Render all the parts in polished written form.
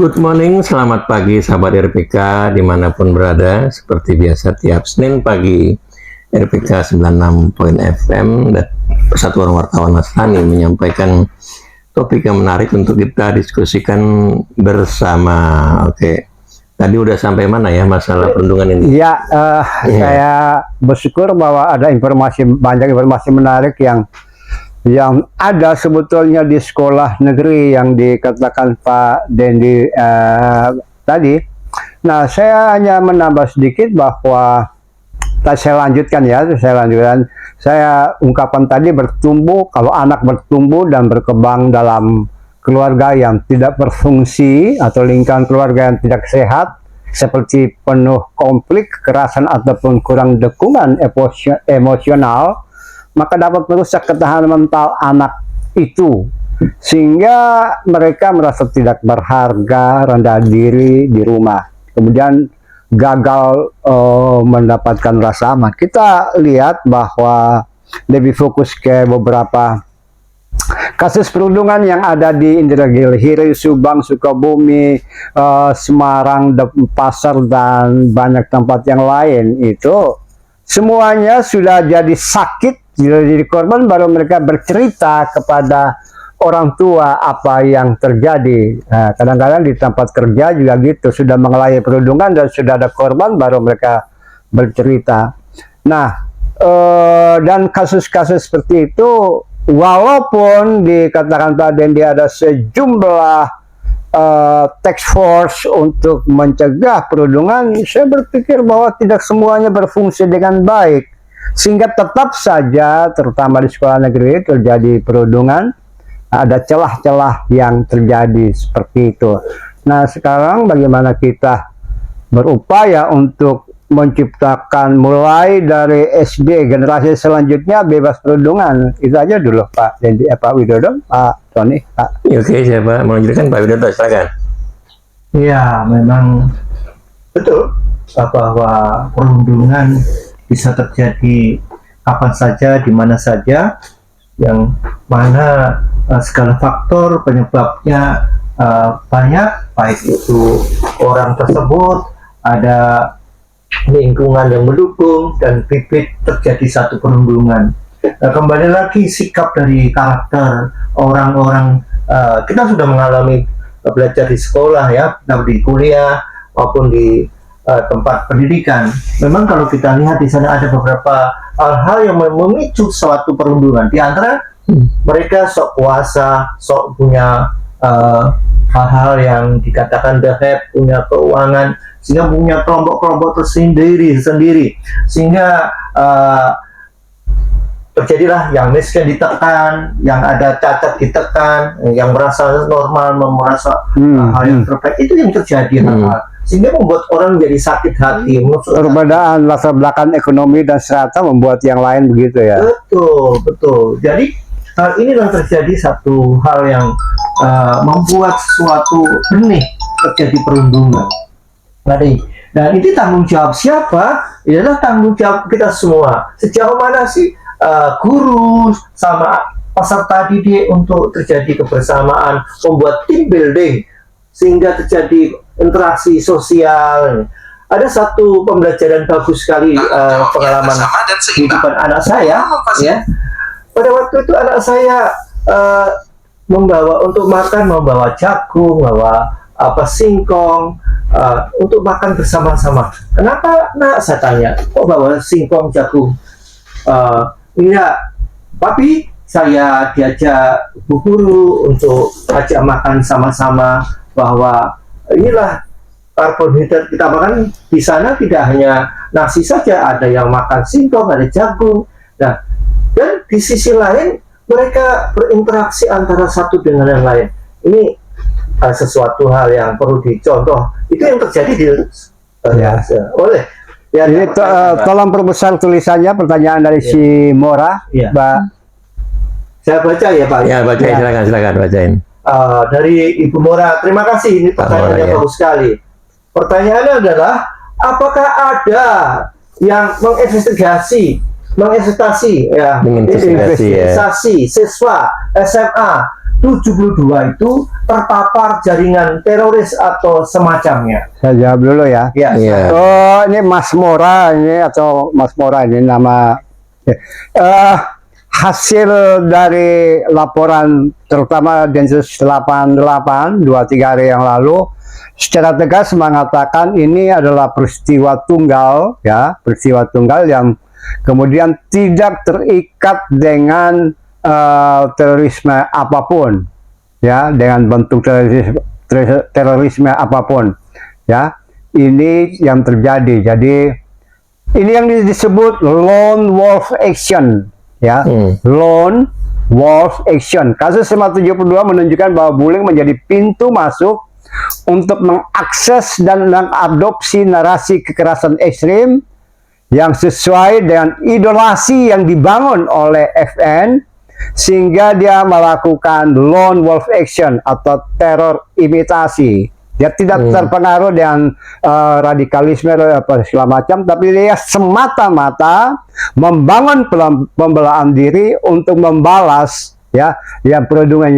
Good morning, selamat pagi sahabat RPK dimanapun berada. Seperti biasa tiap Senin pagi RPK 96.FM dan Persatuan Wartawan Nasrani menyampaikan topik yang menarik untuk kita diskusikan bersama. Oke, tadi udah sampai mana ya masalah perundungan ini? Ya, saya bersyukur bahwa ada banyak informasi menarik yang ada sebetulnya di sekolah negeri yang dikatakan Pak Dendi tadi. Nah, saya hanya menambah sedikit bahwa saya lanjutkan. Saya ungkapkan tadi kalau anak bertumbuh dan berkembang dalam keluarga yang tidak berfungsi atau lingkungan keluarga yang tidak sehat, seperti penuh konflik, kekerasan ataupun kurang dukungan emosional, maka dapat merusak ketahanan mental anak itu, sehingga mereka merasa tidak berharga, rendah diri di rumah, kemudian gagal mendapatkan rasa aman. Kita lihat bahwa lebih fokus ke beberapa kasus perundungan yang ada di Indragiri, Subang, Sukabumi, Semarang, Pasar, dan banyak tempat yang lain. Itu semuanya sudah jadi sakit, sudah jadi korban, baru mereka bercerita kepada orang tua apa yang terjadi. Kadang-kadang di tempat kerja juga gitu, sudah mengalami perundungan dan sudah ada korban, baru mereka bercerita. Nah, dan kasus-kasus seperti itu, walaupun dikatakan Pak Dendi ada sejumlah task force untuk mencegah perundungan, saya berpikir bahwa tidak semuanya berfungsi dengan baik, sehingga tetap saja terutama di sekolah negeri terjadi perundungan, ada celah-celah yang terjadi seperti itu. Nah, sekarang bagaimana kita berupaya untuk menciptakan mulai dari SD generasi selanjutnya bebas perundungan. Itu aja dulu Pak Dendi, Pak Widodo, Pak Tony, Pak. Oke, siapa melanjutkan? Pak Widodo, silakan. Ya, memang betul bahwa perundungan bisa terjadi kapan saja, di mana saja, yang mana segala faktor penyebabnya banyak, baik itu orang tersebut, ada lingkungan yang mendukung, dan bibit terjadi satu perundungan. Kembali lagi sikap dari karakter orang-orang. Kita sudah mengalami belajar di sekolah ya, di kuliah maupun di tempat pendidikan. Memang kalau kita lihat di sana ada beberapa hal-hal yang memicu suatu perundungan. Di antara mereka sok kuasa, sok punya hal-hal yang dikatakan dahsyat, punya keuangan, sehingga punya kelompok-kelompok tersendiri, sehingga terjadilah yang miskin ditekan, yang ada cacat ditekan, yang merasa normal merasa hal yang terbaik, itu yang terjadi sehingga membuat orang menjadi sakit hati. Perbedaan latar belakang ekonomi dan strata membuat yang lain begitu ya. Betul. Jadi hal ini yang terjadi, satu hal yang membuat suatu benih terjadi perundungan. Dan ini tanggung jawab siapa? Ini adalah tanggung jawab kita semua. Sejauh mana sih guru sama peserta didik untuk terjadi kebersamaan, membuat team building, sehingga terjadi interaksi sosial. Ada satu pembelajaran bagus sekali, pengalaman kehidupan anak saya. Ya, pada waktu itu anak saya membawa jagung, membawa singkong untuk makan bersama-sama. Kenapa, nak? Saya tanya, kok bawa singkong jagung? Enggak, tapi saya diajak bu guru untuk ajak makan sama-sama, bahwa inilah karbohidrat kita makan di sana, tidak hanya nasi saja, ada yang makan singkong, ada jagung. Nah, dan di sisi lain mereka berinteraksi antara satu dengan yang lain. Ini sesuatu hal yang perlu dicontoh. Itu yang terjadi di oleh. Ya, ini tolong perbesar tulisannya, pertanyaan dari si Mora, ya. Mbak. Saya baca ya Pak. Ya, bacain, silakan bacain. Dari Ibu Mora, terima kasih, ini pertanyaannya bagus sekali. Pertanyaannya adalah, apakah ada yang menginvestasi siswa SMA 72 itu terpapar jaringan teroris atau semacamnya? Saya jawab dulu ya. Ya, Iya. Oh, ini Mas Mora ini atau Mas Mora ini nama hasil dari laporan terutama Densus 88 2-3 hari yang lalu secara tegas mengatakan ini adalah peristiwa tunggal ya, peristiwa tunggal yang kemudian tidak terikat dengan terorisme apapun ya, dengan bentuk terorisme apapun ya. Ini yang terjadi. Jadi ini yang disebut lone wolf action ya. Lone wolf action. Kasus SMA 72 menunjukkan bahwa bullying menjadi pintu masuk untuk mengakses dan mengadopsi narasi kekerasan ekstrim yang sesuai dengan idolasi yang dibangun oleh FN, sehingga dia melakukan lone wolf action atau teror imitasi. Dia tidak terpengaruh dengan radikalisme apa segala macam, tapi dia semata-mata membangun pembelaan diri untuk membalas ya yang perundungan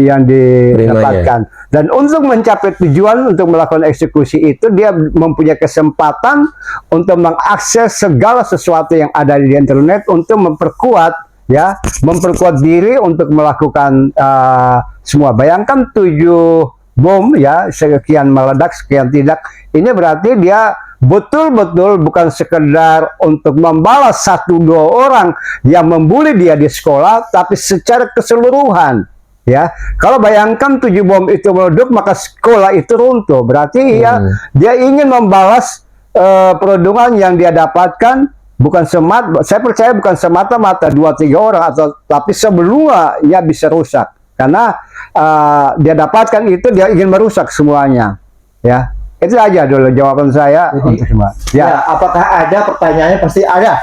yang didapatkan. Dan untuk mencapai tujuan untuk melakukan eksekusi itu, dia mempunyai kesempatan untuk mengakses segala sesuatu yang ada di internet untuk memperkuat diri untuk melakukan semua. Bayangkan 7 bom ya, sekian meledak, sekian tidak. Ini berarti dia betul-betul bukan sekedar untuk membalas 1-2 orang yang membuli dia di sekolah, tapi secara keseluruhan ya. Kalau bayangkan 7 bom itu meledak, maka sekolah itu runtuh. Berarti ya dia ingin membalas perundungan yang dia dapatkan. Saya percaya bukan semata-mata 2-3 orang, tapi sebelumnya ia bisa rusak. Karena dia dapatkan itu, dia ingin merusak semuanya ya. Itu aja dulu jawaban saya untuk semua ya. Apakah ada pertanyaannya? Pasti ada.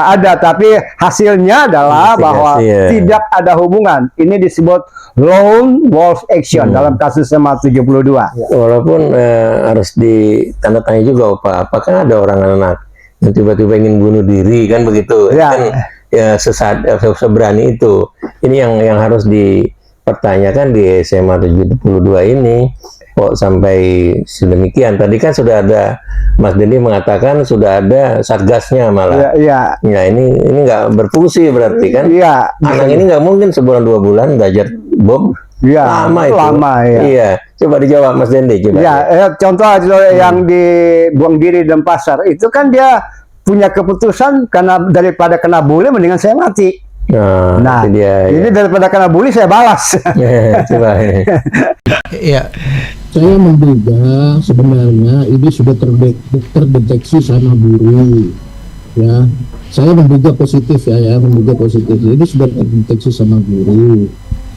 Ada, tapi hasilnya adalah bahwa tidak ada hubungan. Ini disebut lone wolf action dalam kasus SMA 72 ya. Walaupun harus ditandatangani juga Pak, apakah ada orang anak yang tiba-tiba ingin bunuh diri kan begitu ya. Kan ya seberani itu. Ini yang harus dipertanyakan di SMA 72 ini, kok sampai sedemikian. Tadi kan sudah ada Mas Dendi mengatakan sudah ada satgasnya malah. Iya. Ya ini nggak berfungsi berarti kan? Iya. Anak ini nggak mungkin sebulan 2 bulan belajar bom. Iya. Lama itu. Lama ya. Iya. Coba dijawab Mas Dendi. Coba. Ya, contoh yang di Buang Diri Denpasar itu kan dia punya keputusan karena daripada kena bully mendingan saya mati. Nah, ini daripada kena bully saya balas. Coba. Ya, saya menduga sebenarnya ini sudah terdeteksi sama guru. Ya, saya menduga positif menduga positif. Ini sudah terdeteksi sama guru.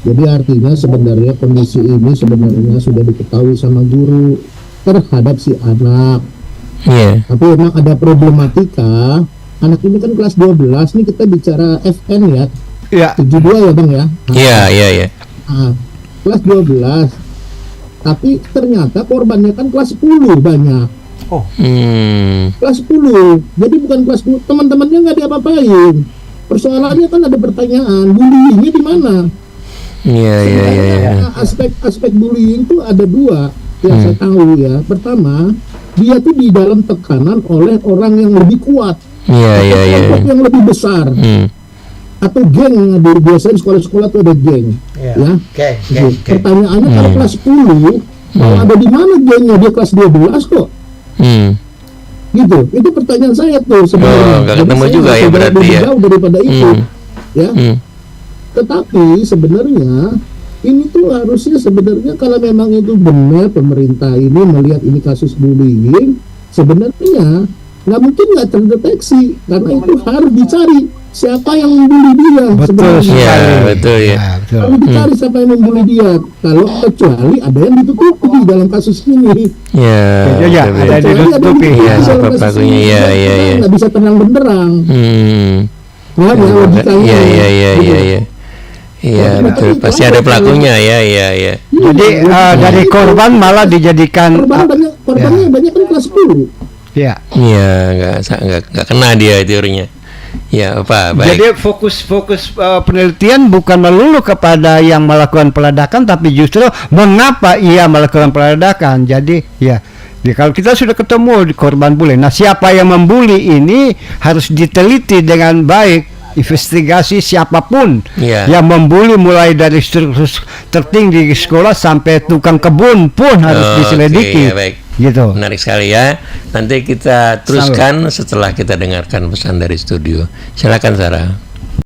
Jadi artinya sebenarnya kondisi ini sebenarnya sudah diketahui sama guru terhadap si anak. Tapi memang ada problematika. Anak ini kan kelas 12, nih kita bicara FN ya. Iya. 72 ya Bang ya. Iya. Kelas 12. Tapi ternyata korbannya kan kelas 10 banyak. Kelas 10. Jadi bukan kelas 10, teman-temannya nggak diapa-apain. Persoalannya kan ada pertanyaan, bullyingnya di mana? Iya. Aspek bullying itu ada 2 yang saya tahu ya. Pertama, dia tuh di dalam tekanan oleh orang yang lebih kuat. Kelompok yang lebih besar. Atau geng yang biasanya sekolah-sekolah tuh ada geng. Pertanyaannya kalau kelas 10 kalau ada di mana gengnya? Dia kelas 12 kok. Gitu. Itu pertanyaan saya tuh sebenarnya. Nggak ketemu juga ya berarti ya. Jauh daripada itu. Ya. Tetapi sebenarnya ini tuh harusnya sebenarnya kalau memang itu benar pemerintah ini melihat ini kasus bullying, sebenarnya nggak mungkin nggak terdeteksi, karena itu harus dicari siapa yang membuli dia. Betul ya. Harus dicari siapa yang membuli dia. Kalau kecuali ada yang ditutupi dalam kasus ini. Ada ditutupi ya pelakunya. Nggak bisa terang benderang. Logikanya. Iya betul, pasti ada pelakunya ya. Jadi dari korban malah dijadikan korbannya banyak kan kelas 10. Iya, nggak kena dia teorinya. Ya, Pak, baik. Jadi fokus penelitian bukan melulu kepada yang melakukan peledakan, tapi justru mengapa ia melakukan peledakan. Jadi ya, kalau kita sudah ketemu korban bully, nah siapa yang membuli ini harus diteliti dengan baik. Investigasi siapapun yang membuli, mulai dari struktur tertinggi di sekolah sampai tukang kebun pun harus diselidiki. Ya, baik. Gitu. Menarik sekali ya. Nanti kita teruskan setelah kita dengarkan pesan dari studio. Silakan Sarah.